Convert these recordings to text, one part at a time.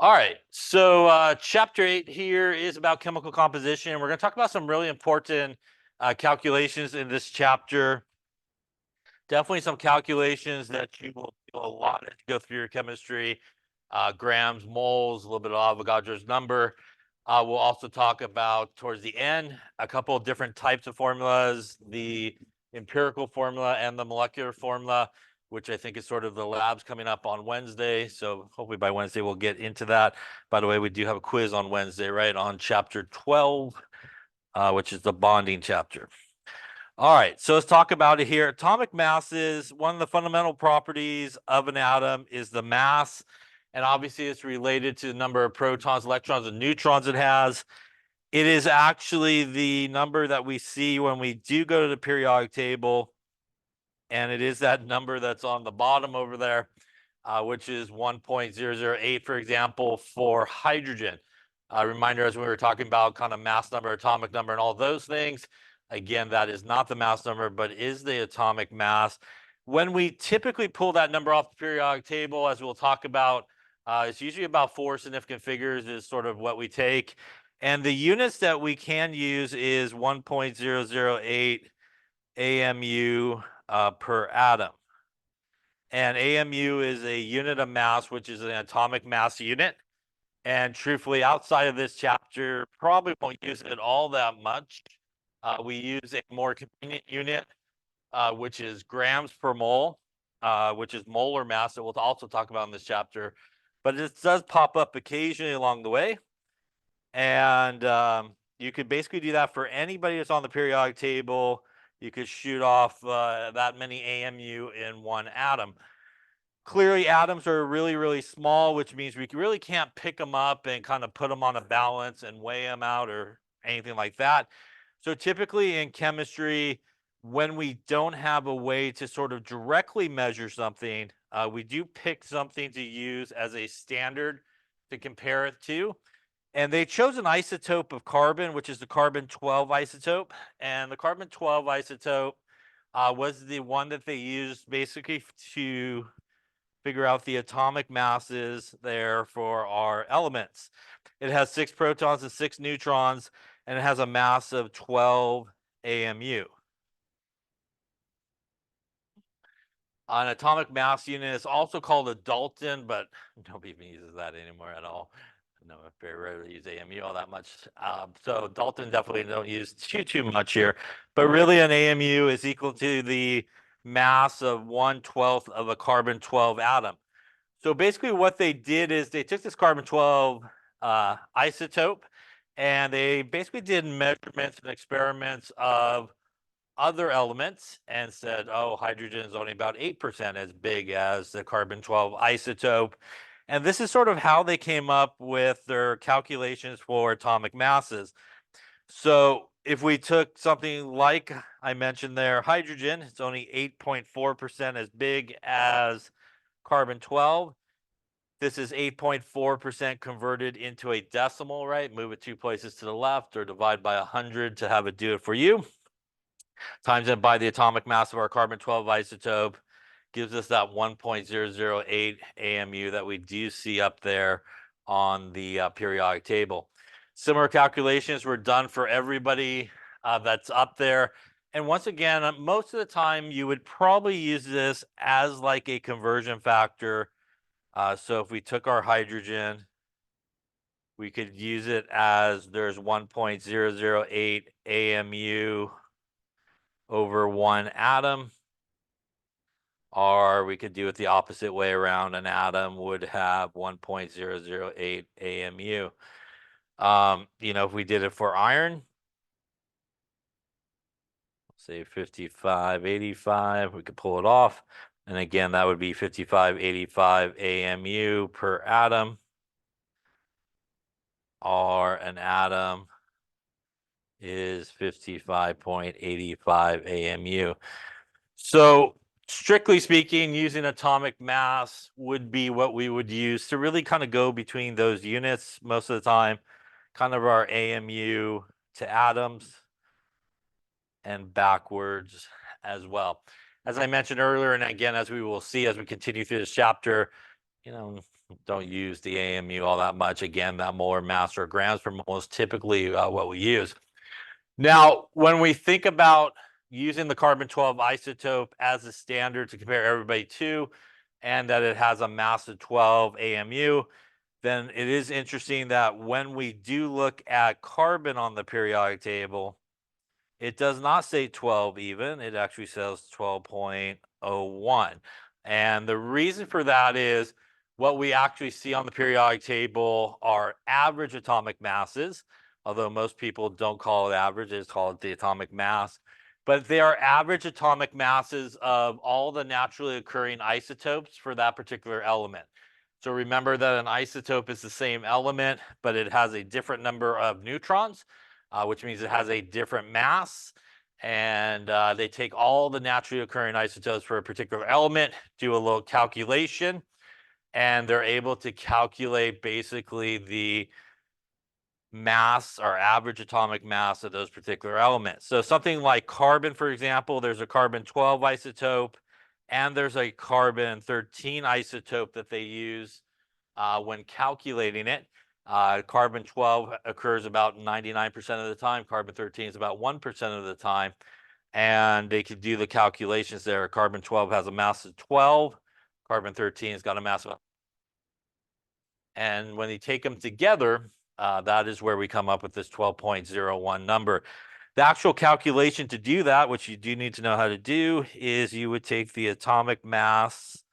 All right, so chapter 8 here is about chemical composition. We're going to talk about some really important calculations in this chapter. Definitely some calculations that you will do a lot as you go through your chemistry, grams, moles, a little bit of Avogadro's number. We'll also talk about, towards the end, a couple of different types of formulas, the empirical formula and the molecular formula, which I think is sort of the labs coming up on Wednesday. So hopefully by Wednesday we'll get into that. By the way, we do have a quiz on Wednesday, right, on chapter 12, which is the bonding chapter. All right, so let's talk about it here. Atomic masses, one of the fundamental properties of an atom is the mass. And obviously it's related to the number of protons, electrons, and neutrons it has. It is actually the number that we see when we do go to the periodic table. And it is that number that's on the bottom over there, which is 1.008, for example, for hydrogen. Reminder, as we were talking about kind of mass number, atomic number, and all those things. Again, that is not the mass number, but is the atomic mass. When we typically pull that number off the periodic table, as we'll talk about, it's usually about 4 significant figures is sort of what we take. And the units that we can use is 1.008 AMU per atom. And AMU is a unit of mass, which is an atomic mass unit. And truthfully, outside of this chapter, probably won't use it all that much. We use a more convenient unit, which is grams per mole, which is molar mass that we'll also talk about in this chapter. But it does pop up occasionally along the way. And you could basically do that for anybody that's on the periodic table. You could shoot off that many AMU in one atom. Clearly, atoms are really, really small, which means we really can't pick them up and kind of put them on a balance and weigh them out or anything like that. So typically in chemistry, when we don't have a way to sort of directly measure something, we do pick something to use as a standard to compare it to. And they chose an isotope of carbon, which is the carbon-12 isotope. And the carbon-12 isotope was the one that they used basically to figure out the atomic masses there for our elements. It has 6 protons and 6 neutrons, and it has a mass of 12 AMU. An atomic mass unit is also called a Dalton, but nobody even uses that anymore at all. No, I very rarely use AMU all that much. So Dalton definitely don't use too much here. But really an AMU is equal to the mass of 1/12 of a carbon-12 atom. So basically what they did is they took this carbon-12 isotope and they basically did measurements and experiments of other elements and said, oh, hydrogen is only about 8% as big as the carbon-12 isotope. And this is sort of how they came up with their calculations for atomic masses. So if we took something like I mentioned there, hydrogen, it's only 8.4% as big as carbon-12. This is 8.4% converted into a decimal, right? Move it 2 places to the left or divide by 100 to have it do it for you. Times it by the atomic mass of our carbon-12 isotope gives us that 1.008 AMU that we do see up there on the periodic table. Similar calculations were done for everybody that's up there. And once again, most of the time you would probably use this as like a conversion factor. So if we took our hydrogen, we could use it as there's 1.008 AMU over 1 atom. Or we could do it the opposite way around. An atom would have 1.008 AMU. If we did it for iron, say 5585, we could pull it off. And again, that would be 5585 AMU per atom. Or an atom is 55.85 AMU. So strictly speaking, using atomic mass would be what we would use to really kind of go between those units most of the time, kind of our AMU to atoms and backwards as well. As I mentioned earlier, and again, as we will see as we continue through this chapter, don't use the AMU all that much. Again, that molar mass or grams per mole is typically what we use. Now, when we think about using the carbon-12 isotope as a standard to compare everybody to, and that it has a mass of 12 AMU, then it is interesting that when we do look at carbon on the periodic table, it does not say 12 even. It actually says 12.01. And the reason for that is what we actually see on the periodic table are average atomic masses, although most people don't call it average, they just call it the atomic mass. But they are average atomic masses of all the naturally occurring isotopes for that particular element. So remember that an isotope is the same element, but it has a different number of neutrons, which means it has a different mass. And they take all the naturally occurring isotopes for a particular element, do a little calculation, and they're able to calculate basically the mass or average atomic mass of those particular elements. So something like carbon, for example, there's a carbon-12 isotope, and there's a carbon-13 isotope that they use when calculating it. Carbon-12 occurs about 99% of the time. Carbon-13 is about 1% of the time. And they could do the calculations there. Carbon-12 has a mass of 12. Carbon-13 has got a mass of. And when you take them together, that is where we come up with this 12.01 number. The actual calculation to do that, which you do need to know how to do, is you would take the atomic mass,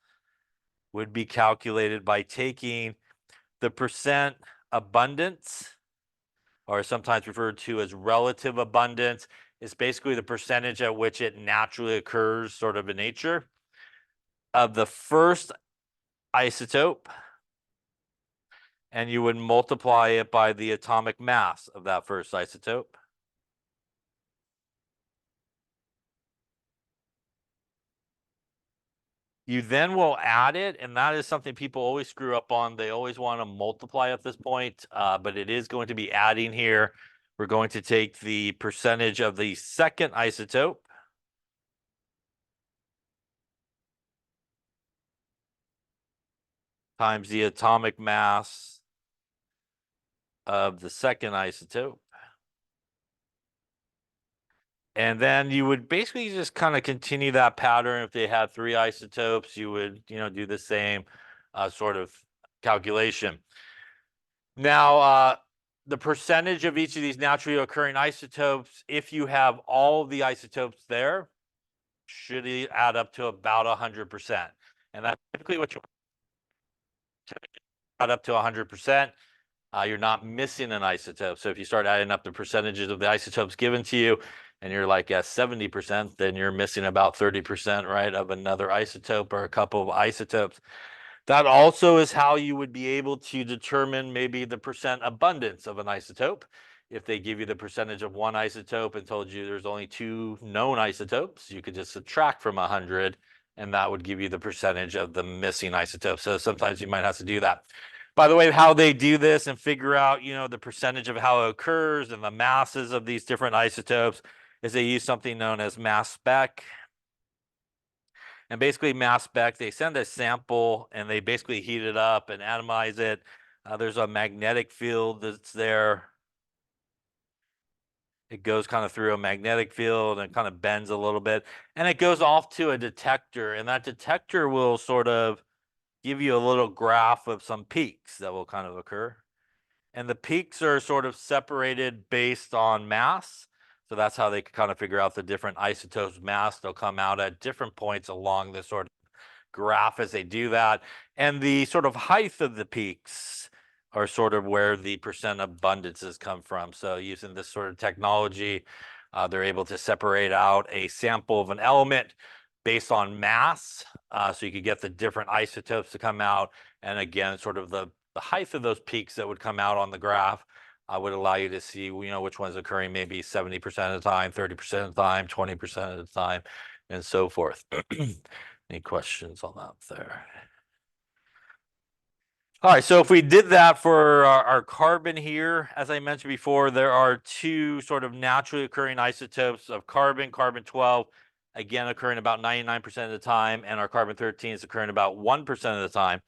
would be calculated by taking the percent abundance, or sometimes referred to as relative abundance, is basically the percentage at which it naturally occurs sort of in nature of the first isotope, and you would multiply it by the atomic mass of that first isotope. You then will add it, and that is something people always screw up on. They always want to multiply at this point, but it is going to be adding here. We're going to take the percentage of the second isotope times the atomic mass of the second isotope. And then you would basically just kind of continue that pattern. If they had 3 isotopes, you would, do the same sort of calculation. Now, the percentage of each of these naturally occurring isotopes, if you have all the isotopes there, should add up to about 100%. And that's typically what you add up to 100%. You're not missing an isotope. So if you start adding up the percentages of the isotopes given to you, and you're like at 70%, then you're missing about 30%, right, of another isotope or a couple of isotopes. That also is how you would be able to determine maybe the percent abundance of an isotope. If they give you the percentage of one isotope and told you there's only 2 known isotopes, you could just subtract from 100, and that would give you the percentage of the missing isotope. So sometimes you might have to do that. By the way, how they do this and figure out, the percentage of how it occurs and the masses of these different isotopes is they use something known as mass spec. And basically mass spec, they send a sample and they basically heat it up and atomize it. There's a magnetic field that's there. It goes kind of through a magnetic field and kind of bends a little bit. And it goes off to a detector. And that detector will sort of give you a little graph of some peaks that will kind of occur. And the peaks are sort of separated based on mass. So that's how they can kind of figure out the different isotopes mass. They'll come out at different points along this sort of graph as they do that. And the sort of height of the peaks are sort of where the percent abundances come from. So using this sort of technology, they're able to separate out a sample of an element based on mass. So you could get the different isotopes to come out. And again, sort of the height of those peaks that would come out on the graph would allow you to see, which one's occurring maybe 70% of the time, 30% of the time, 20% of the time, and so forth. Any questions on that there? All right, so if we did that for our carbon here, as I mentioned before, there are 2 sort of naturally occurring isotopes of carbon, carbon-12, again, occurring about 99% of the time, and our carbon-13 is occurring about 1% of the time.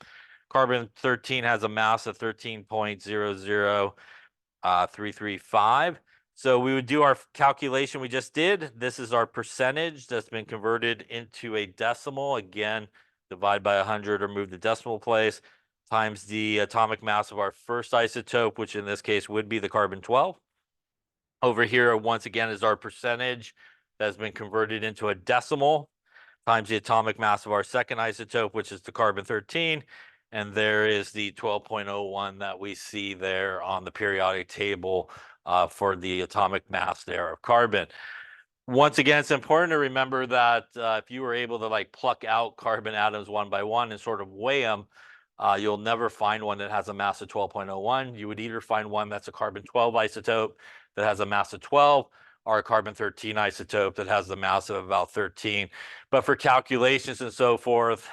Carbon-13 has a mass of 13.00335. So we would do our calculation we just did. This is our percentage that's been converted into a decimal. Again, divide by 100 or move the decimal place, times the atomic mass of our first isotope, which in this case would be the carbon-12. Over here, once again, is our percentage that has been converted into a decimal, times the atomic mass of our second isotope, which is the carbon-13. And there is the 12.01 that we see there on the periodic table for the atomic mass there of carbon. Once again, it's important to remember that if you were able to like pluck out carbon atoms one by one and sort of weigh them, you'll never find one that has a mass of 12.01. You would either find one that's a carbon-12 isotope that has a mass of 12, or a carbon-13 isotope that has the mass of about 13. But for calculations and so forth,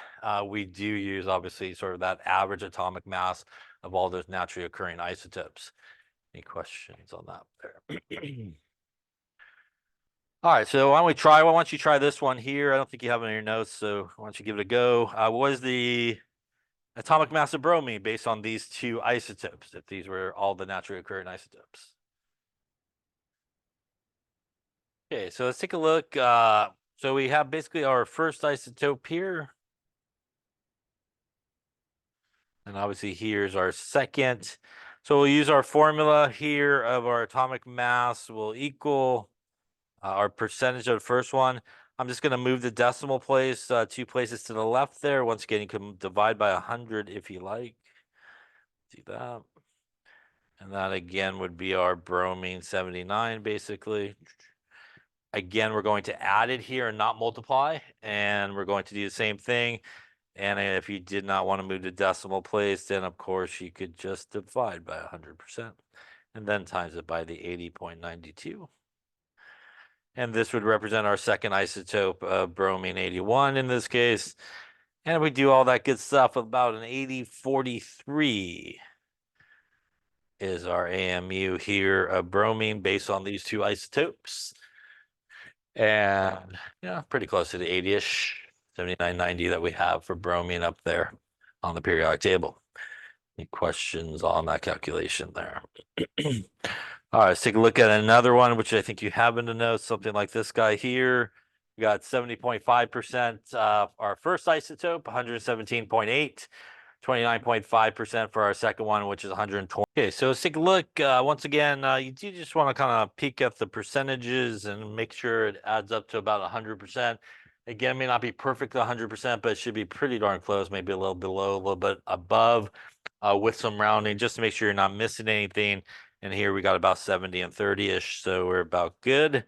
we do use obviously sort of that average atomic mass of all those naturally occurring isotopes. Any questions on that there? All right, so why don't we try? Why don't you try this one here? I don't think you have it in your notes, so why don't you give it a go? What is the atomic mass of bromine based on these two isotopes, if these were all the naturally occurring isotopes? Okay, so let's take a look. So we have basically our first isotope here. And obviously here's our second. So we'll use our formula here of our atomic mass will equal our percentage of the first one. I'm just going to move the decimal place 2 places to the left there. Once again, you can divide by 100 if you like. Do that. And that again would be our bromine 79 basically. Again, we're going to add it here and not multiply. And we're going to do the same thing. And if you did not want to move the decimal place, then of course you could just divide by 100% and then times it by the 80.92. And this would represent our second isotope of bromine 81 in this case. And we do all that good stuff, about an 8043 is our AMU here of bromine based on these two isotopes. And yeah, pretty close to the 80-ish, 7990 that we have for bromine up there on the periodic table. Any questions on that calculation there? All right, let's take a look at another one, which I think you happen to know, something like this guy here. We got 70.5% our first isotope, 117.8, 29.5% for our second one, which is 120. Okay, so let's take a look. Once again, you do just want to kind of peek at the percentages and make sure it adds up to about 100%. Again, it may not be perfect 100%, but it should be pretty darn close, maybe a little below, a little bit above with some rounding, just to make sure you're not missing anything. And here we got about 70 and 30-ish, so we're about good.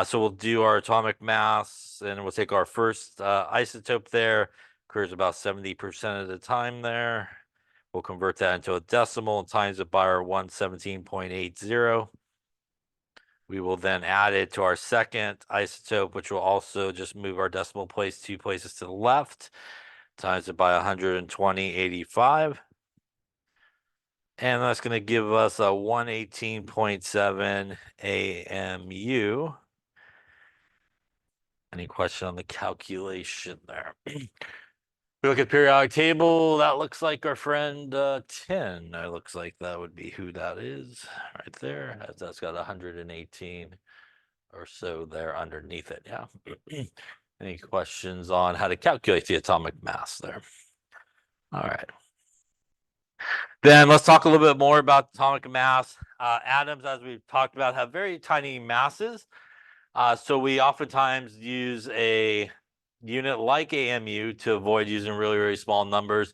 So we'll do our atomic mass, and we'll take our first isotope there. Occurs about 70% of the time there. We'll convert that into a decimal and times it by our 117.80. We will then add it to our second isotope, which will also just move our decimal place 2 places to the left, times it by 120.85. And that's going to give us a 118.7 AMU. Any question on the calculation there? We look at periodic table. That looks like our friend 10. It looks like that would be who that is right there. That's got 118 or so there underneath it. Yeah. Any questions on how to calculate the atomic mass there? All right. Then let's talk a little bit more about atomic mass. Atoms, as we've talked about, have very tiny masses. So we oftentimes use a unit like AMU to avoid using really, really small numbers.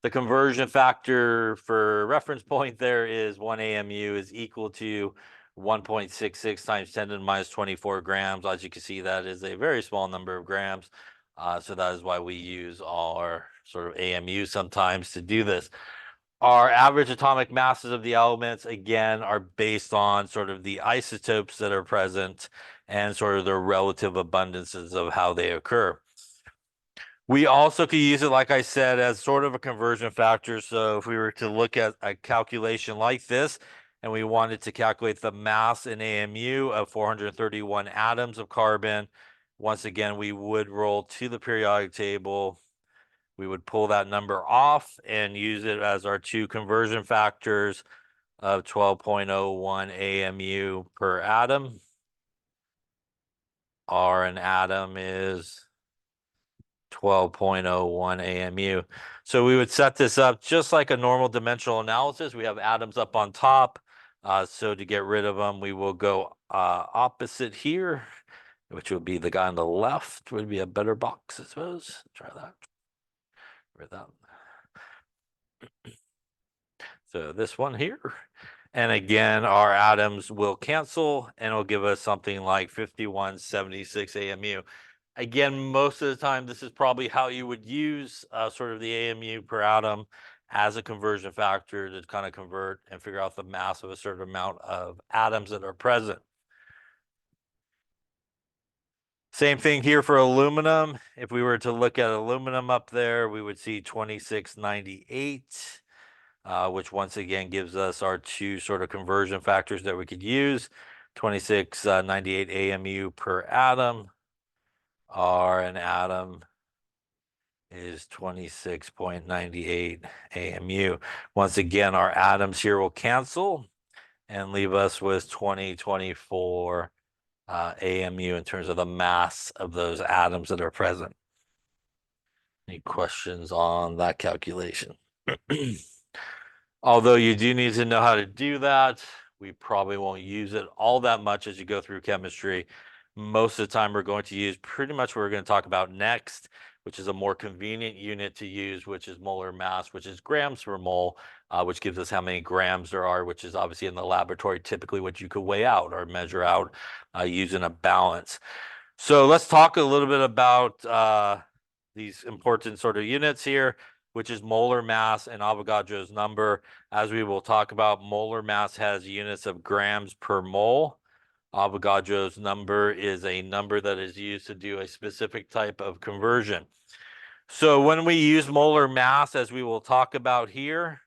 The conversion factor for reference point there is 1 AMU is equal to 1.66 times 10 to the minus 24 grams. As you can see, that is a very small number of grams. So that is why we use our sort of AMU sometimes to do this. Our average atomic masses of the elements, again, are based on sort of the isotopes that are present and sort of the relative abundances of how they occur. We also could use it, like I said, as sort of a conversion factor. So if we were to look at a calculation like this, and we wanted to calculate the mass in AMU of 431 atoms of carbon, once again, we would roll to the periodic table. we would pull that number off and use it as our two conversion factors of 12.01 AMU per atom. R an atom is 12.01 AMU. So we would set this up just like a normal dimensional analysis. We have atoms up on top. So to get rid of them, we will go opposite here, which would be the guy on the left, would be a better box, I suppose. Try that. So this one here. And again, our atoms will cancel and it'll give us something like 5176 AMU. Again, most of the time, this is probably how you would use sort of the AMU per atom as a conversion factor to kind of convert and figure out the mass of a certain amount of atoms that are present. Same thing here for aluminum. If we were to look at aluminum up there, we would see 2698. Which once again gives us our two sort of conversion factors that we could use. 2698 AMU per atom. R an atom is 26.98 AMU. Once again, our atoms here will cancel and leave us with 2024 AMU in terms of the mass of those atoms that are present. Any questions on that calculation? Although you do need to know how to do that, we probably won't use it all that much as you go through chemistry. Most of the time, we're going to use pretty much what we're going to talk about next, which is a more convenient unit to use, which is molar mass, which is grams per mole, which gives us how many grams there are, which is obviously in the laboratory, typically what you could weigh out or measure out using a balance. So let's talk a little bit about these important sort of units here, which is molar mass and Avogadro's number. As we will talk about, molar mass has units of grams per mole. Avogadro's number is a number that is used to do a specific type of conversion. So when we use molar mass, as we will talk about here,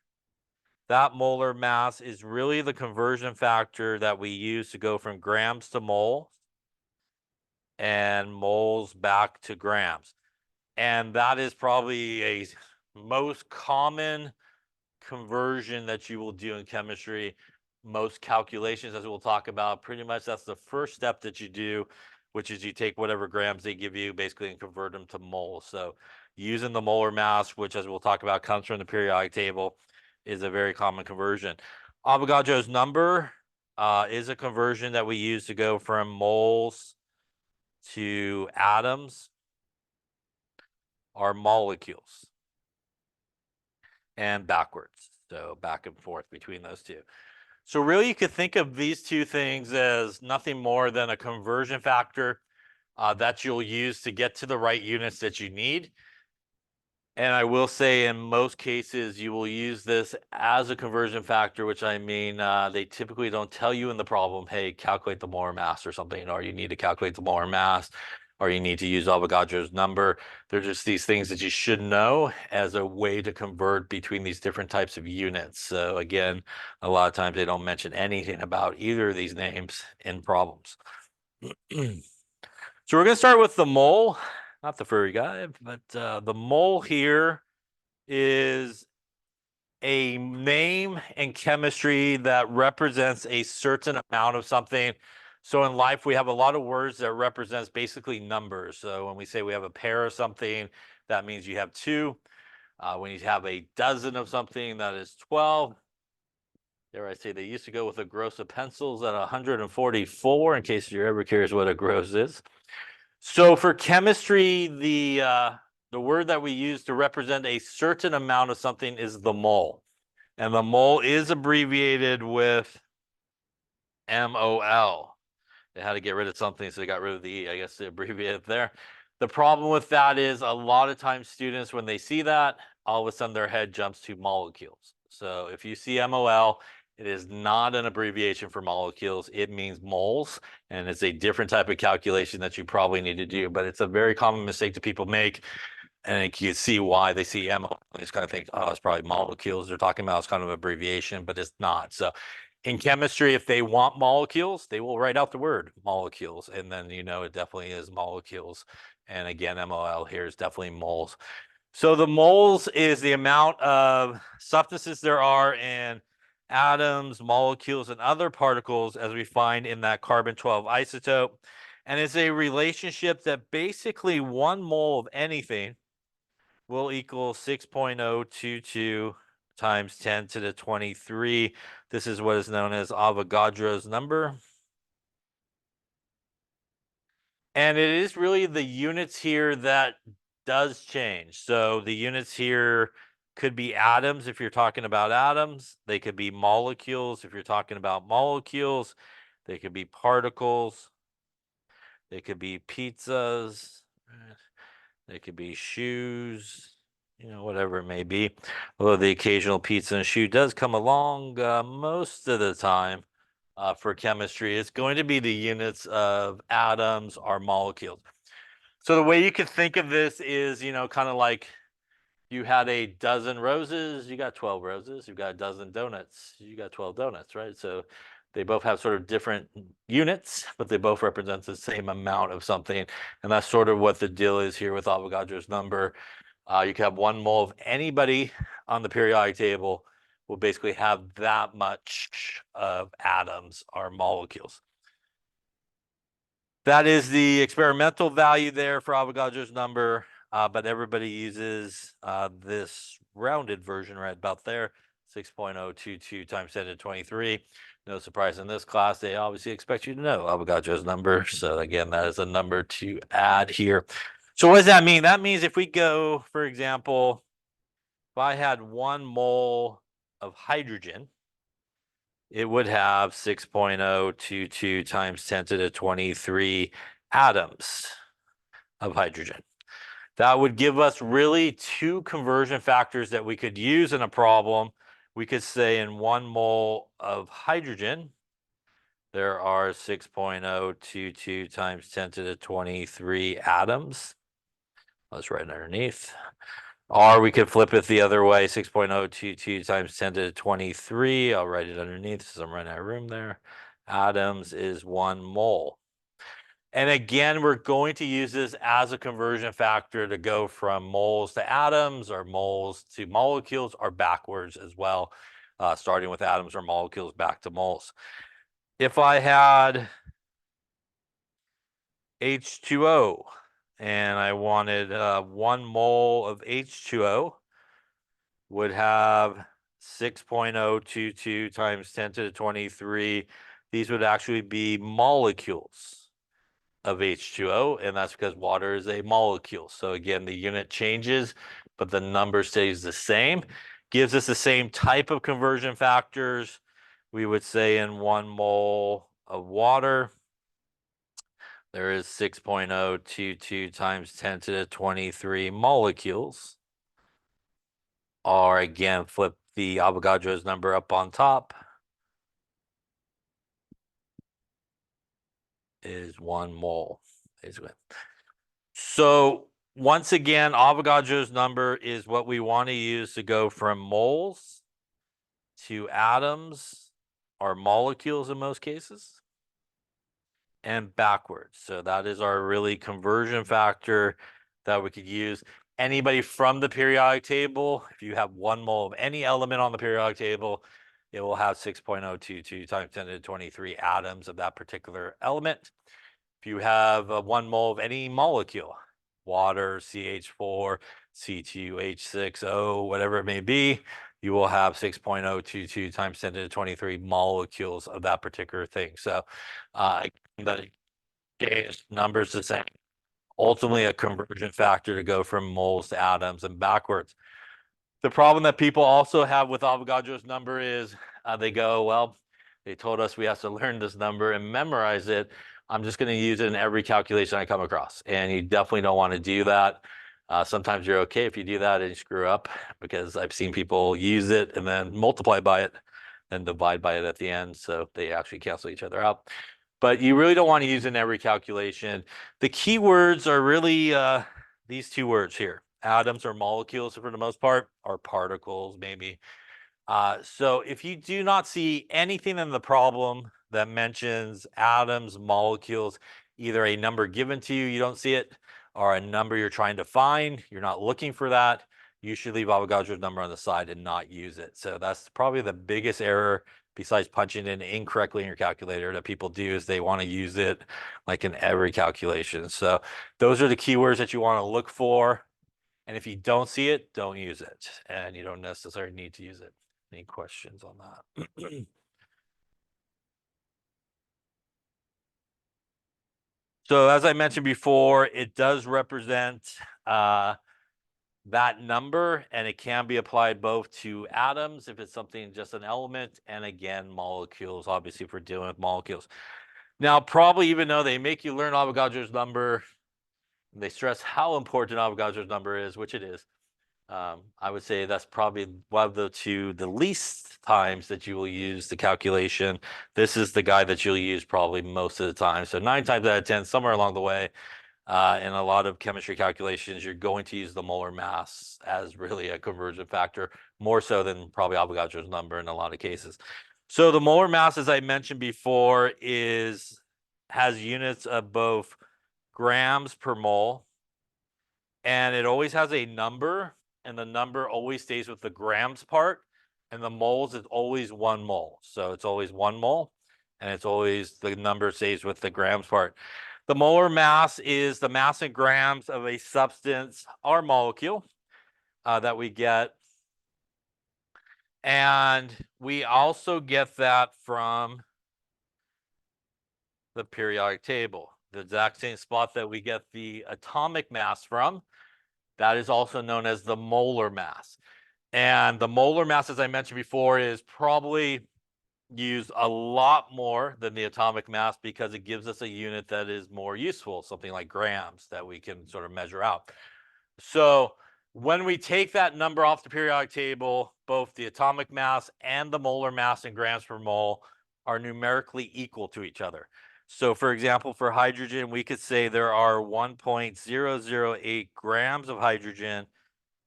that molar mass is really the conversion factor that we use to go from grams to moles and moles back to grams. And that is probably a most common conversion that you will do in chemistry. Most calculations, as we'll talk about, pretty much that's the first step that you do, which is you take whatever grams they give you basically and convert them to moles. So using the molar mass, which as we'll talk about comes from the periodic table, is a very common conversion. Avogadro's number is a conversion that we use to go from moles to atoms or molecules and backwards. So back and forth between those two. So really you could think of these two things as nothing more than a conversion factor that you'll use to get to the right units that you need. And I will say in most cases, you will use this as a conversion factor, which I mean, they typically don't tell you in the problem, hey, calculate the molar mass or something, or you need to calculate the molar mass, or you need to use Avogadro's number. They're just these things that you should know as a way to convert between these different types of units. So again, a lot of times they don't mention anything about either of these names in problems. So we're going to start with the mole. Not the furry guy, but the mole here is a name in chemistry that represents a certain amount of something. So in life, we have a lot of words that represents basically numbers. So when we say we have a pair of something, that means you have two. When you have a dozen of something, that is 12. Dare I say, they used to go with a gross of pencils at 144, in case you're ever curious what a gross is. So for chemistry, the word that we use to represent a certain amount of something is the mole. And the mole is abbreviated with MOL. They had to get rid of something, so they got rid of the E. I guess they abbreviated it there. The problem with that is a lot of times students, when they see that, all of a sudden their head jumps to molecules. So if you see MOL, it is not an abbreviation for molecules. It means moles, and it's a different type of calculation that you probably need to do. But it's a very common mistake that people make, and you can see why they see MOL. They just kind of think, oh, it's probably molecules they're talking about. It's kind of abbreviation, but it's not. So in chemistry, if they want molecules, they will write out the word molecules, and then you know it definitely is molecules. And again, MOL here is definitely moles. So the moles is the amount of substances there are in atoms, molecules, and other particles as we find in that carbon-12 isotope. And it's a relationship that basically 1 mole of anything will equal 6.022 times 10 to the 23. This is what is known as Avogadro's number. And it is really the units here that does change. So the units here could be atoms if you're talking about atoms. They could be molecules if you're talking about molecules. They could be particles. They could be pizzas. They could be shoes, whatever it may be. Although the occasional pizza and shoe does come along most of the time for chemistry. It's going to be the units of atoms or molecules. So the way you could think of this is, kind of like you had a dozen roses, you got 12 roses. You've got a dozen donuts, you got 12 donuts, right? So they both have sort of different units, but they both represent the same amount of something. And that's sort of what the deal is here with Avogadro's number. You can have 1 mole of anybody on the periodic table will basically have that much of atoms or molecules. That is the experimental value there for Avogadro's number, but everybody uses this rounded version right about there, 6.022 times 10 to 23. No surprise in this class, they obviously expect you to know Avogadro's number. So again, that is a number to add here. So what does that mean? That means if we go, for example, if I had 1 mole of hydrogen, it would have 6.022 times 10 to the 23 atoms of hydrogen. That would give us really 2 conversion factors that we could use in a problem. We could say in 1 mole of hydrogen, there are 6.022 times 10 to the 23 atoms. Let's write underneath. Or we could flip it the other way, 6.022 times 10 to the 23. I'll write it underneath since I'm running out of room there. Atoms is 1 mole. And again, we're going to use this as a conversion factor to go from moles to atoms or moles to molecules or backwards as well, starting with atoms or molecules back to moles. If I had H2O and I wanted 1 mole of H2O, would have 6.022 times 10 to the 23. These would actually be molecules of H2O, and that's because water is a molecule. So again, the unit changes, but the number stays the same. Gives us the same type of conversion factors. We would say in 1 mole of water, there is 6.022 times 10 to the 23 molecules. Or again, flip the Avogadro's number up on top. Is 1 mole, basically. So once again, Avogadro's number is what we want to use to go from moles to atoms or molecules in most cases, and backwards. So that is our really conversion factor that we could use. Anybody from the periodic table, if you have 1 mole of any element on the periodic table, it will have 6.022 times 10 to the 23 atoms of that particular element. If you have 1 mole of any molecule, water, CH4, C2H6O, whatever it may be, you will have 6.022 times 10 to the 23 molecules of that particular thing. So the number's the same. Ultimately, a conversion factor to go from moles to atoms and backwards. The problem that people also have with Avogadro's number is they go, well, they told us we have to learn this number and memorize it. I'm just going to use it in every calculation I come across. And you definitely don't want to do that. Sometimes you're okay if you do that and you screw up, because I've seen people use it and then multiply by it and divide by it at the end. So they actually cancel each other out. But you really don't want to use it in every calculation. The key words are really these 2 words here. Atoms or molecules for the most part, or particles maybe. So if you do not see anything in the problem that mentions atoms, molecules, either a number given to you, you don't see it, are a number you're trying to find, you're not looking for that, you should leave Avogadro's number on the side and not use it. So that's probably the biggest error besides punching in incorrectly in your calculator that people do is they want to use it like in every calculation. So those are the keywords that you want to look for. And if you don't see it, don't use it. And you don't necessarily need to use it. Any questions on that? So as I mentioned before, it does represent that number, and it can be applied both to atoms if it's something just an element, and again, molecules, obviously if we're dealing with molecules. Now, probably even though they make you learn Avogadro's number, they stress how important Avogadro's number is, which it is. I would say that's probably one of the least times that you will use the calculation. This is the guy that you'll use probably most of the time. So 9 times out of 10, somewhere along the way, in a lot of chemistry calculations, you're going to use the molar mass as really a conversion factor, more so than probably Avogadro's number in a lot of cases. So the molar mass, as I mentioned before, has units of both grams per mole, and it always has a number, and the number always stays with the grams part, and the moles is always 1 mole. So it's always 1 mole, and it's always the number stays with the grams part. The molar mass is the mass in grams of a substance or molecule that we get. And we also get that from the periodic table, the exact same spot that we get the atomic mass from. That is also known as the molar mass. And the molar mass, as I mentioned before, is probably used a lot more than the atomic mass because it gives us a unit that is more useful, something like grams that we can sort of measure out. So when we take that number off the periodic table, both the atomic mass and the molar mass in grams per mole are numerically equal to each other. So for example, for hydrogen, we could say there are 1.008 grams of hydrogen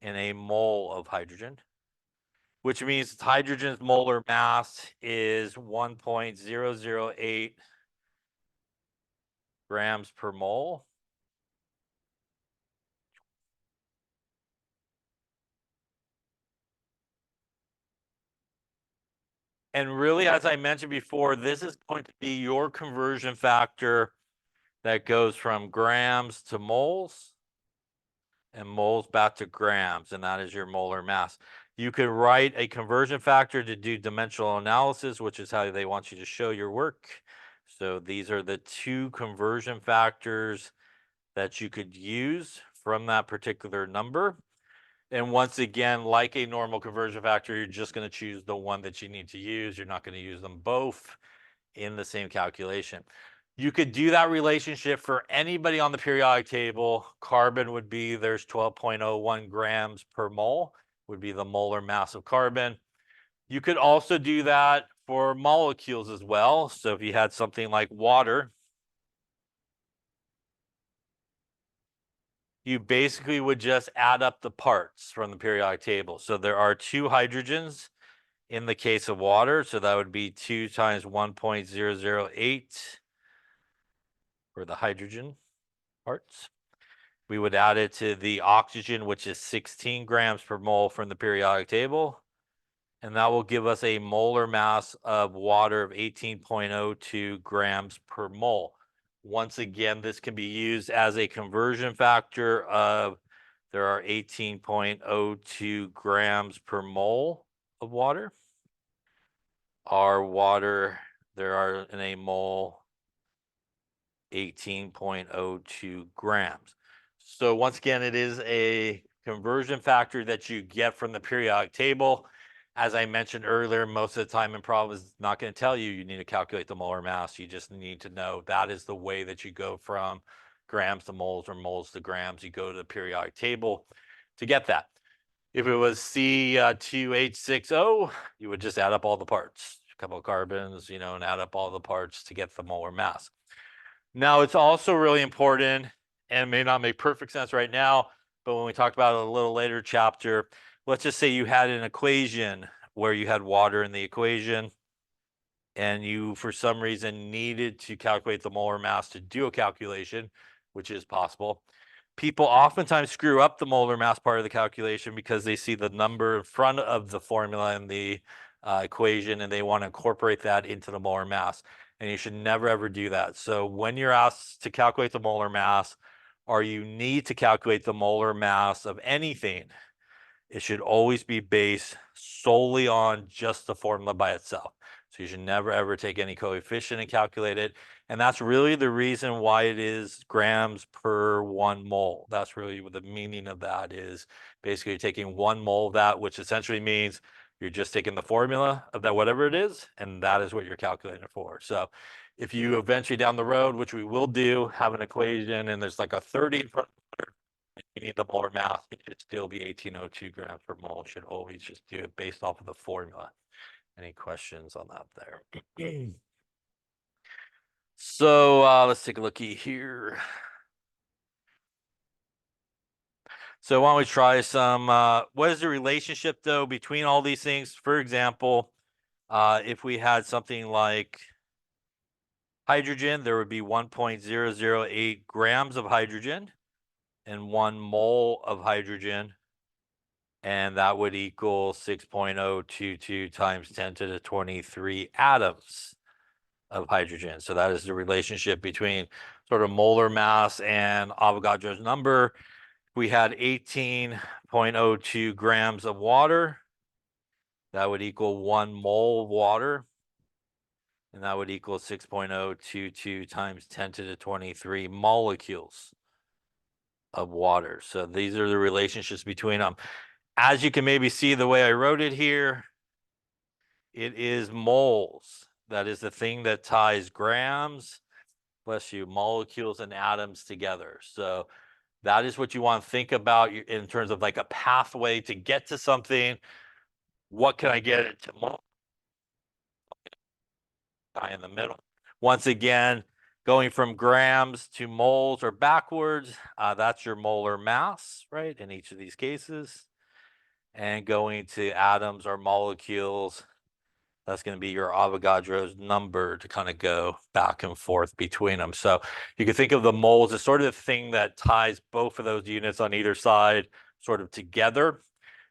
in a mole of hydrogen, which means hydrogen's molar mass is 1.008 grams per mole. And really, as I mentioned before, this is going to be your conversion factor that goes from grams to moles and moles back to grams, and that is your molar mass. You could write a conversion factor to do dimensional analysis, which is how they want you to show your work. So these are the 2 conversion factors that you could use from that particular number. And once again, like a normal conversion factor, you're just going to choose the one that you need to use. You're not going to use them both in the same calculation. You could do that relationship for anybody on the periodic table. Carbon would be, there's 12.01 grams per mole, would be the molar mass of carbon. You could also do that for molecules as well. So if you had something like water, you basically would just add up the parts from the periodic table. So there are 2 hydrogens in the case of water. So that would be 2 times 1.008 for the hydrogen parts. We would add it to the oxygen, which is 16 grams per mole from the periodic table. And that will give us a molar mass of water of 18.02 grams per mole. Once again, this can be used as a conversion factor of, there are 18.02 grams per mole of water. Our water, there are in a mole 18.02 grams. So once again, it is a conversion factor that you get from the periodic table. As I mentioned earlier, most of the time improv is not going to tell you need to calculate the molar mass. You just need to know that is the way that you go from grams to moles or moles to grams. You go to the periodic table to get that. If it was C2H6O, you would just add up all the parts, a couple of carbons, and add up all the parts to get the molar mass. Now, it's also really important, and may not make perfect sense right now, but when we talk about it a little later chapter, let's just say you had an equation where you had water in the equation, and you, for some reason, needed to calculate the molar mass to do a calculation, which is possible. people oftentimes screw up the molar mass part of the calculation because they see the number in front of the formula in the equation, and they want to incorporate that into the molar mass. And you should never ever do that. So when you're asked to calculate the molar mass, or you need to calculate the molar mass of anything, it should always be based solely on just the formula by itself. So you should never ever take any coefficient and calculate it. And that's really the reason why it is grams per 1 mole. That's really what the meaning of that is. Basically, you're taking 1 mole of that, which essentially means you're just taking the formula of that, whatever it is, and that is what you're calculating it for. So if you eventually down the road, which we will do, have an equation and there's like a 30 in front, you need the molar mass, it should still be 1802 grams per mole. Should always just do it based off of the formula. Any questions on that there? So let's take a looky here. So why don't we try some, what is the relationship though between all these things? For example, if we had something like hydrogen, there would be 1.008 grams of hydrogen and 1 mole of hydrogen. And that would equal 6.022 times 10 to the 23 atoms of hydrogen. So that is the relationship between sort of molar mass and Avogadro's number. We had 18.02 grams of water. That would equal 1 mole of water. And that would equal 6.022 times 10 to the 23 molecules of water. So these are the relationships between them. As you can maybe see the way I wrote it here, it is moles. That is the thing that ties grams, bless you, molecules and atoms together. So that is what you want to think about in terms of like a pathway to get to something. What can I get it to mole? In the middle. Once again, going from grams to moles or backwards, that's your molar mass, right, in each of these cases. And going to atoms or molecules, that's going to be your Avogadro's number to kind of go back and forth between them. So you can think of the moles as sort of the thing that ties both of those units on either side sort of together.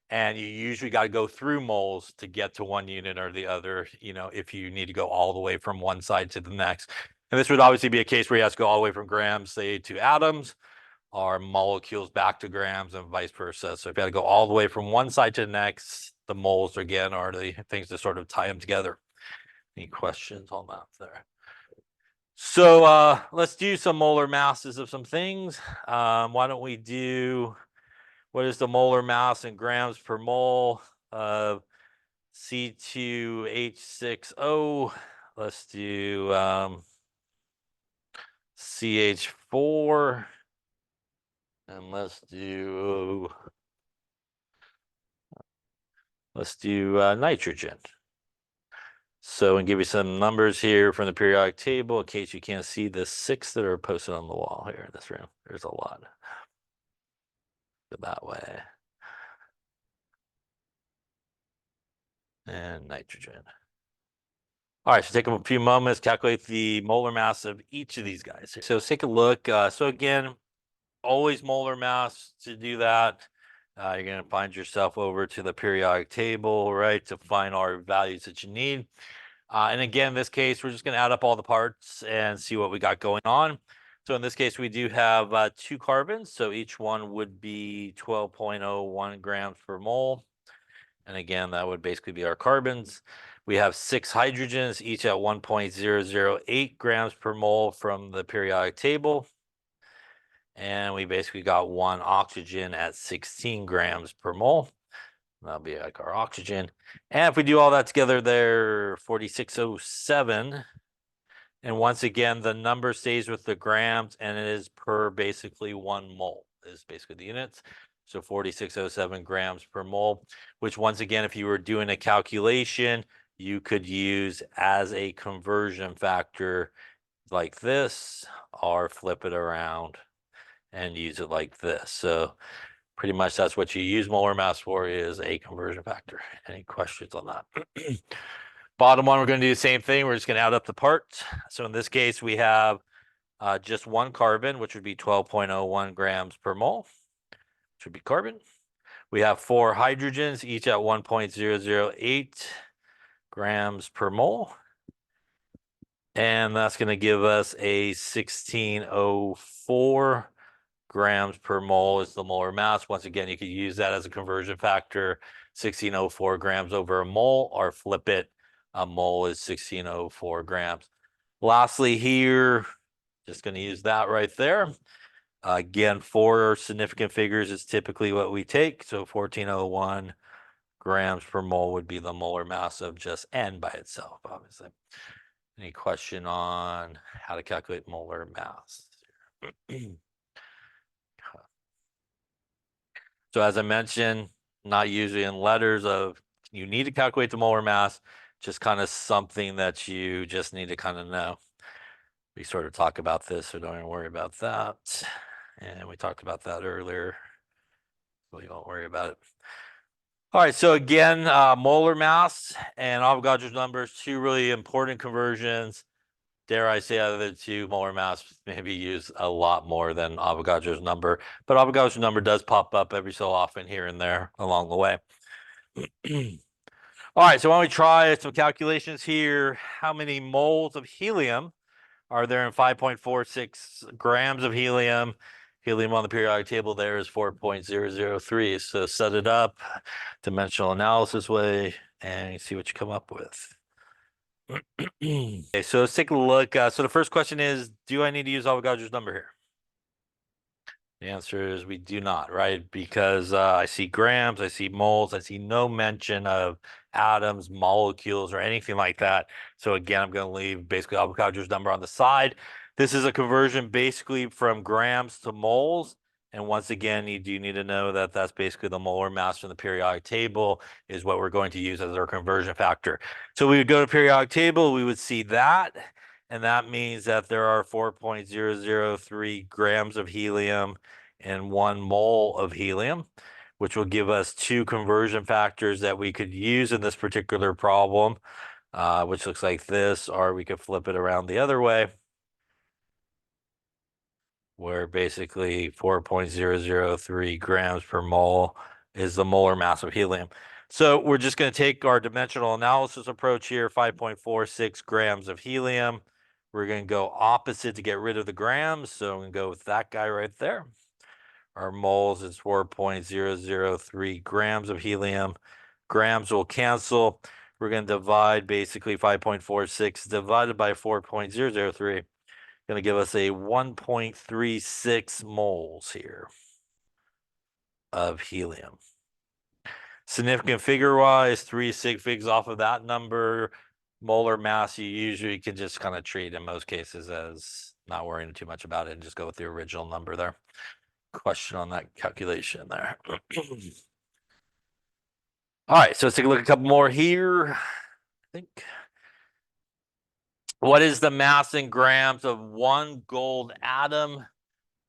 And you usually got to go through moles to get to one unit or the other, you know, if you need to go all the way from one side to the next. And this would obviously be a case where you have to go all the way from grams, say, to atoms, or molecules back to grams and vice versa. So if you had to go all the way from one side to the next, the moles again are the things that sort of tie them together. Any questions on that there? So let's do some molar masses of some things. Why don't we do, what is the molar mass in grams per mole of C2H6O? Let's do CH4. And let's do nitrogen. So, and give you some numbers here from the periodic table in case you can't see the 6 that are posted on the wall here in this room. There's a lot. Go that way. And nitrogen. All right, so take a few moments, calculate the molar mass of each of these guys. So let's take a look. So again, always molar mass to do that. You're going to find yourself over to the periodic table, right, to find our values that you need. And again, in this case, we're just going to add up all the parts and see what we got going on. So in this case, we do have 2 carbons. So each one would be 12.01 grams per mole. And again, that would basically be our carbons. We have 6 hydrogens, each at 1.008 grams per mole from the periodic table. And we basically got 1 oxygen at 16 grams per mole. That'll be like our oxygen. And if we do all that together, they're 4607. And once again, the number stays with the grams, and it is per basically 1 mole is basically the units. So 4607 grams per mole, which once again, if you were doing a calculation, you could use as a conversion factor like this, or flip it around and use it like this. So pretty much that's what you use molar mass for, is a conversion factor. Any questions on that? Bottom one, we're going to do the same thing. We're just going to add up the parts. So in this case, we have just one carbon, which would be 12.01 grams per mole, which would be carbon. We have 4 hydrogens, each at 1.008 grams per mole. And that's going to give us a 1604 grams per mole is the molar mass. Once again, you could use that as a conversion factor, 1604 grams over a mole, or flip it, a mole is 1604 grams. Lastly here, just going to use that right there. Again, 4 significant figures is typically what we take. So 1401 grams per mole would be the molar mass of just N by itself, obviously. Any question on how to calculate molar mass? So as I mentioned, not usually in letters of you need to calculate the molar mass, just kind of something that you just need to kind of know. We sort of talk about this, so don't even worry about that. And we talked about that earlier, so you don't worry about it. All right, so again, molar mass and Avogadro's numbers, 2 really important conversions. Dare I say, out of the 2, molar mass maybe used a lot more than Avogadro's number, but Avogadro's number does pop up every so often here and there along the way. All right, so why don't we try some calculations here? How many moles of helium are there in 5.46 grams of helium? Helium on the periodic table there is 4.003. So set it up, dimensional analysis way, and see what you come up with. Okay, so let's take a look. So the first question is, do I need to use Avogadro's number here? The answer is we do not, right? Because I see grams, I see moles, I see no mention of atoms, molecules, or anything like that. So again, I'm going to leave basically Avogadro's number on the side. This is a conversion basically from grams to moles. And once again, you do need to know that that's basically the molar mass from the periodic table is what we're going to use as our conversion factor. So we would go to periodic table, we would see that. And that means that there are 4.003 grams of helium and 1 mole of helium, which will give us 2 conversion factors that we could use in this particular problem, which looks like this, or we could flip it around the other way, where basically 4.003 grams per mole is the molar mass of helium. So we're just going to take our dimensional analysis approach here, 5.46 grams of helium. We're going to go opposite to get rid of the grams. So I'm going to go with that guy right there. Our moles is 4.003 grams of helium. Grams will cancel. We're going to divide basically 5.46 divided by 4.003. Going to give us a 1.36 moles here of helium. Significant figure-wise, 3 sig figs off of that number. Molar mass, you usually can just kind of treat in most cases as not worrying too much about it and just go with the original number there. Question on that calculation there. All right, so let's take a look at a couple more here. I think. What is the mass in grams of 1 gold atom,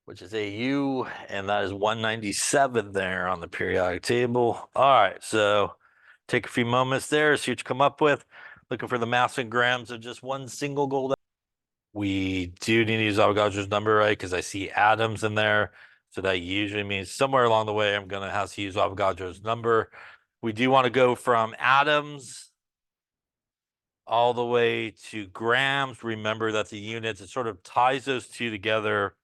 which is AU, and that is 197 there on the periodic table. All right, so take a few moments there, see what you come up with. Looking for the mass in grams of just 1 single gold atom. We do need to use Avogadro's number, right? Because I see atoms in there. So that usually means somewhere along the way, I'm going to have to use Avogadro's number. We do want to go from atoms all the way to grams. Remember that the units, it sort of ties those 2 together,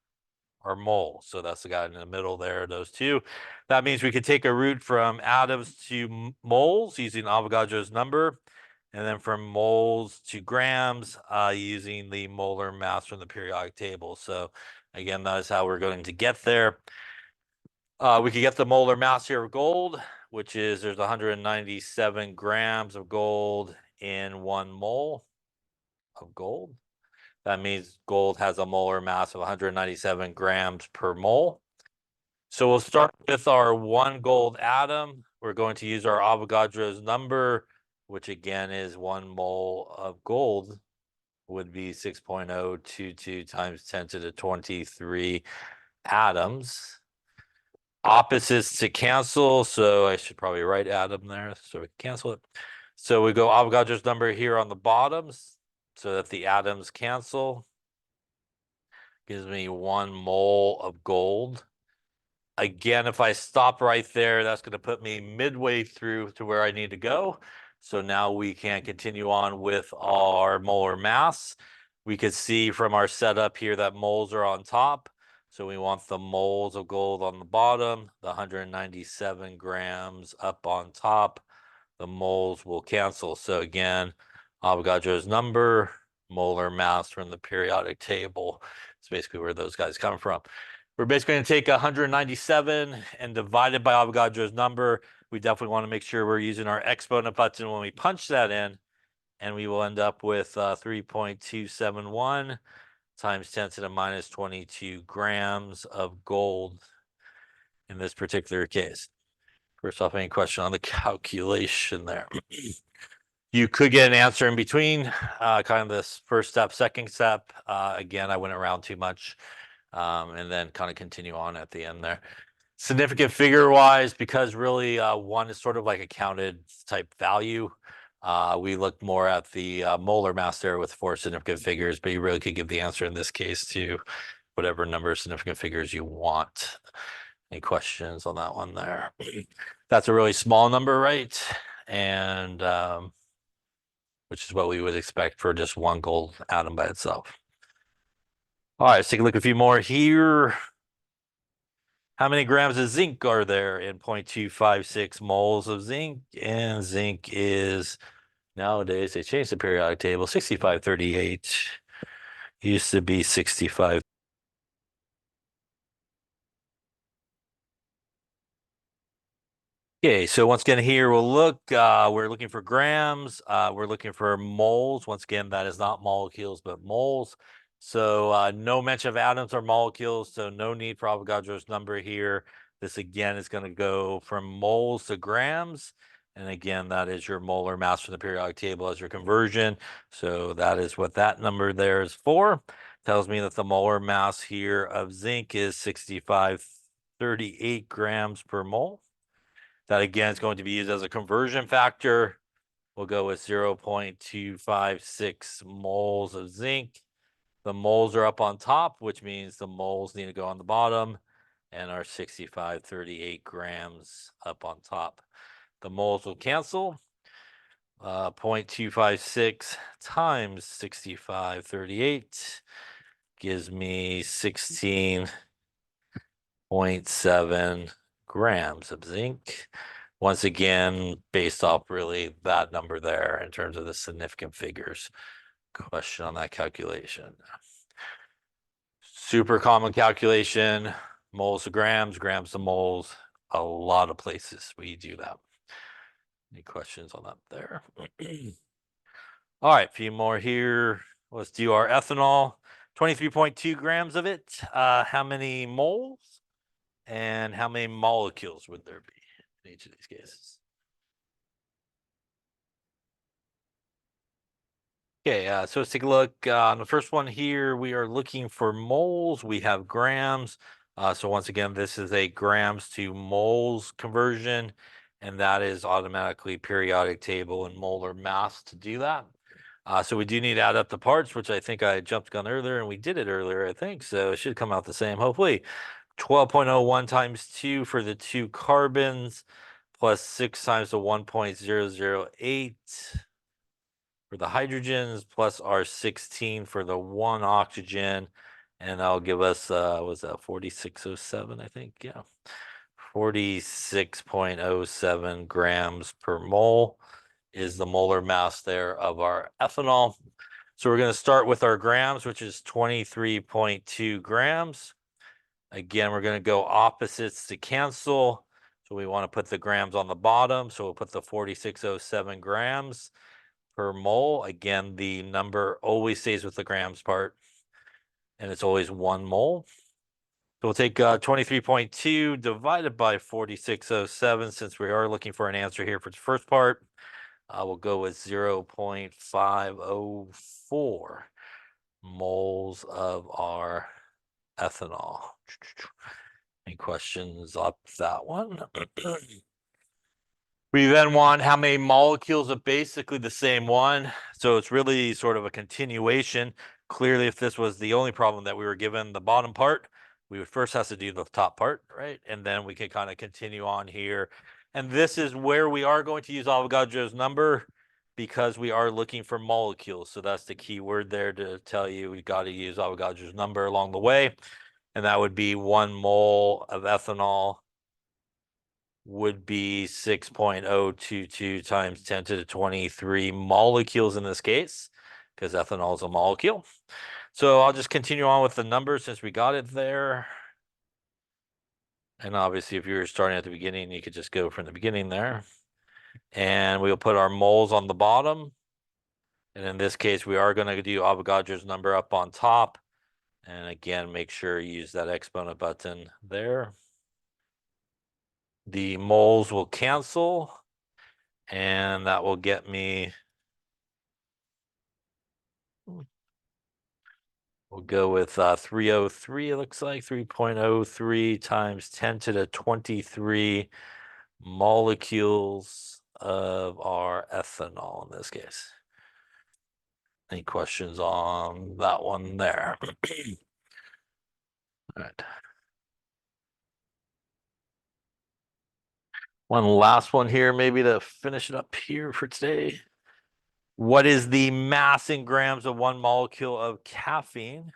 are moles. So that's the guy in the middle there, those 2. That means we could take a route from atoms to moles using Avogadro's number, and then from moles to grams using the molar mass from the periodic table. So again, that is how we're going to get there. We could get the molar mass here of gold, which is there's 197 grams of gold in 1 mole of gold. That means gold has a molar mass of 197 grams per mole. So we'll start with our 1 gold atom. We're going to use our Avogadro's number, which again is 1 mole of gold would be 6.022 times 10 to the 23 atoms. Opposites to cancel, so I should probably write atom there so we can cancel it. So we go Avogadro's number here on the bottoms so that the atoms cancel. gives me 1 mole of gold. Again, if I stop right there, that's going to put me midway through to where I need to go. So now we can continue on with our molar mass. We could see from our setup here that moles are on top. So we want the moles of gold on the bottom, the 197 grams up on top. The moles will cancel. So again, Avogadro's number, molar mass from the periodic table. It's basically where those guys come from. We're basically going to take 197 and divide it by Avogadro's number. We definitely want to make sure we're using our exponent button when we punch that in, and we will end up with 3.271 times 10 to the minus 22 grams of gold in this particular case. First off, any question on the calculation there? You could get an answer in between, kind of this first step, second step. Again, I went around too much. And then kind of continue on at the end there. Significant figure wise, because really one is sort of like a counted type value. We look more at the molar mass there with 4 significant figures, but you really could give the answer in this case to whatever number of significant figures you want. Any questions on that one there? That's a really small number, right? And which is what we would expect for just one gold atom by itself. All right, let's take a look at a few more here. How many grams of zinc are there in 0.256 moles of zinc? And zinc is, nowadays, they changed the periodic table, 6538. Used to be 65. Okay, so once again here we'll look, we're looking for grams, we're looking for moles. Once again, that is not molecules, but moles. So no mention of atoms or molecules, so no need for Avogadro's number here. This again is going to go from moles to grams. And again, that is your molar mass from the periodic table as your conversion. So that is what that number there is for. Tells me that the molar mass here of zinc is 6538 grams per mole. That again is going to be used as a conversion factor. We'll go with 0.256 moles of zinc. The moles are up on top, which means the moles need to go on the bottom, and our 6538 grams up on top. The moles will cancel. 0.256 times 6538 gives me 16.7 grams of zinc. Once again, based off really that number there in terms of the significant figures. Question on that calculation. Super common calculation, moles to grams, grams to moles. A lot of places we do that. Any questions on that there? All right, a few more here. Let's do our ethanol. 23.2 grams of it. How many moles? And how many molecules would there be in each of these cases? Okay, so let's take a look. On the first one here, we are looking for moles. We have grams. So once again, this is a grams to moles conversion, and that is automatically periodic table and molar mass to do that. So we do need to add up the parts, which I think I jumped gun earlier, and we did it earlier, I think. So it should come out the same, hopefully. 12.01 times 2 for the 2 carbons, plus 6 times the 1.008 for the hydrogens, plus our 16 for the 1 oxygen, and that'll give us, was that 4607, I think? Yeah. 46.07 grams per mole is the molar mass there of our ethanol. So we're going to start with our grams, which is 23.2 grams. Again, we're going to go opposites to cancel. So we want to put the grams on the bottom. So we'll put the 4607 grams per mole. Again, the number always stays with the grams part, and it's always 1 mole. So we'll take 23.2 divided by 4607, since we are looking for an answer here for the first part. We'll go with 0.504 moles of our ethanol. Any questions up that one? We then want how many molecules of basically the same one. So it's really sort of a continuation. Clearly, if this was the only problem that we were given the bottom part, we would first have to do the top part, right? And then we can kind of continue on here. And this is where we are going to use Avogadro's number because we are looking for molecules. So that's the key word there to tell you we got to use Avogadro's number along the way. And that would be 1 mole of ethanol would be 6.022 times 10 to the 23 molecules in this case, because ethanol is a molecule. So I'll just continue on with the numbers since we got it there. And obviously, if you were starting at the beginning, you could just go from the beginning there. And we'll put our moles on the bottom. And in this case, we are going to do Avogadro's number up on top. And again, make sure you use that exponent button there. The moles will cancel. And that will get me, we'll go with 303, it looks like 3.03 times 10 to the 23 molecules of our ethanol in this case. Any questions on that one there? All right. One last one here, maybe to finish it up here for today. What is the mass in grams of 1 molecule of caffeine?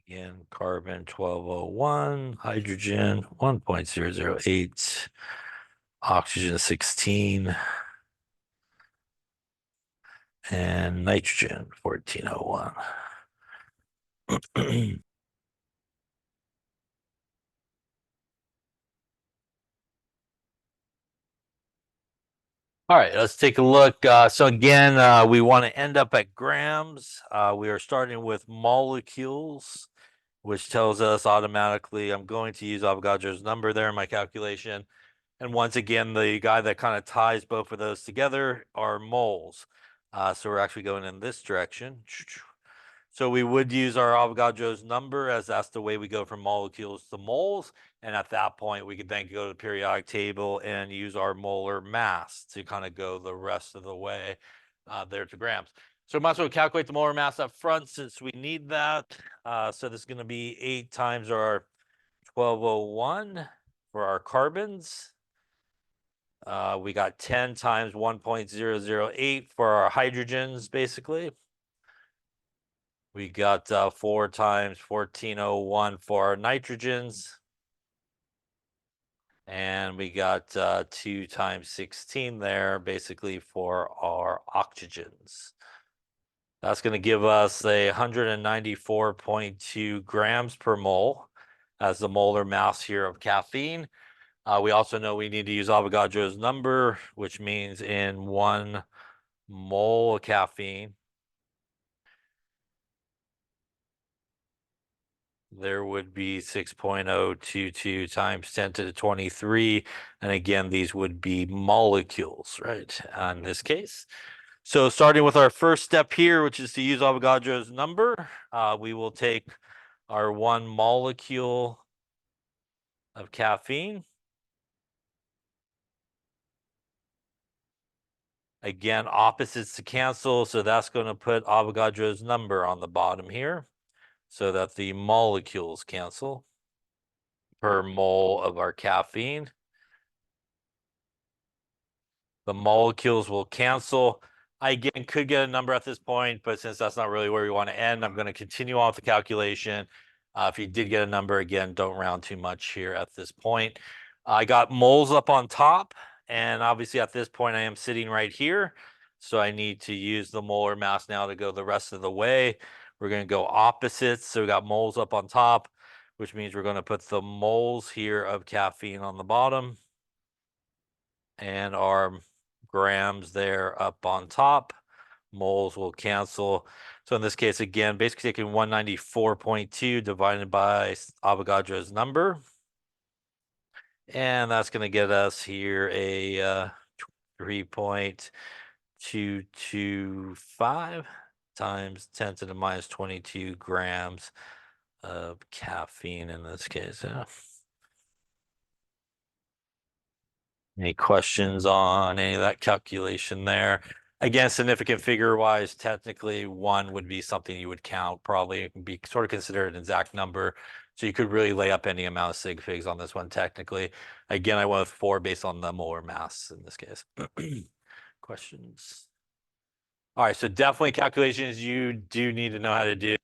Again, carbon 1201, hydrogen 1.008, oxygen 16, and nitrogen 1401. All right, let's take a look. So again, we want to end up at grams. We are starting with molecules, which tells us automatically I'm going to use Avogadro's number there in my calculation. And once again, the guy that kind of ties both of those together are moles. So we're actually going in this direction. So we would use our Avogadro's number as that's the way we go from molecules to moles. And at that point, we could then go to the periodic table and use our molar mass to kind of go the rest of the way there to grams. So we might as well calculate the molar mass up front since we need that. So this is going to be 8 times our 1201 for our carbons. We got 10 times 1.008 for our hydrogens, basically. We got 4 times 1401 for our nitrogens. And we got 2 times 16 there, basically for our oxygens. That's going to give us a 194.2 grams per mole as the molar mass here of caffeine. We also know we need to use Avogadro's number, which means in 1 mole of caffeine, there would be 6.022 times 10 to the 23. And again, these would be molecules, right, in this case. So starting with our first step here, which is to use Avogadro's number, we will take our 1 molecule of caffeine. Again, opposites to cancel, so that's going to put Avogadro's number on the bottom here so that the molecules cancel per mole of our caffeine. The molecules will cancel. I again could get a number at this point, but since that's not really where we want to end, I'm going to continue on with the calculation. If you did get a number, again, don't round too much here at this point. I got moles up on top, and obviously at this point I am sitting right here. So I need to use the molar mass now to go the rest of the way. We're going to go opposites. So we got moles up on top, which means we're going to put the moles here of caffeine on the bottom and our grams there up on top. Moles will cancel. So in this case, again, basically taking 194.2 divided by Avogadro's number. And that's going to get us here a 3.225 times 10 to the minus 22 grams of caffeine in this case. Yeah. Any questions on any of that calculation there? Again, significant figure wise, technically one would be something you would count, probably be sort of considered an exact number. So you could really lay up any amount of sig figs on this one technically. Again, I went with 4 based on the molar mass in this case. Questions? All right, so definitely calculations you do need to know how to do.